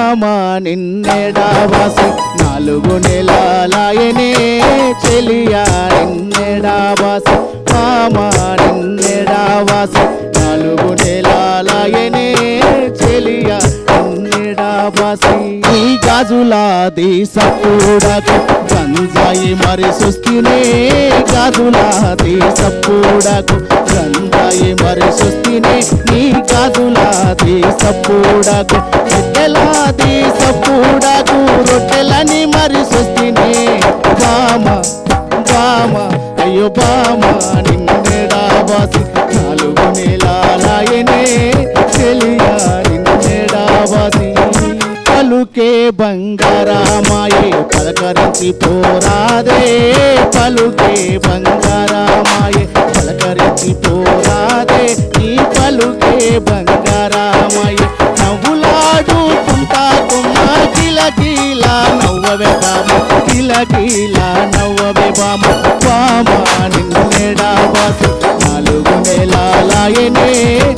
మామ నిన్నెడావాసి 4 నెలలాయనే చెలియా నిన్నెడావాసి మామ నిన్నెడావాసి 4 నెలలాయనే చెలియా నిన్నెడావాసి నీ గాజులాది సప్పుడకు గంజాయి మరి సుస్తినే గాజులాది సప్పుడకు గంజాయి మరి సుస్తినే నీ గాజులాది సప్పుడకు రొట్టెలాది సప్పుడకు రొట్టెలని మరి సుస్తినే బామ బామ అయ్యో బామ నిన్నెడావాసి 4 నెలలాయనే చెలియా నిన్నెడావాసి పలుకే బంగారమాయే పలకరించి పోరాదే పలుకే బంగారమాయే పలకరించి పోరాదే నీ పలుకే బంగారమాయే నవ్వులాడుకుంటా కొమ్మ కిలకిలా నవ్వవే బామ కిలకిలా నవ్వవే బామ బామ నిన్నెడావాసి 4 నెలలాయనే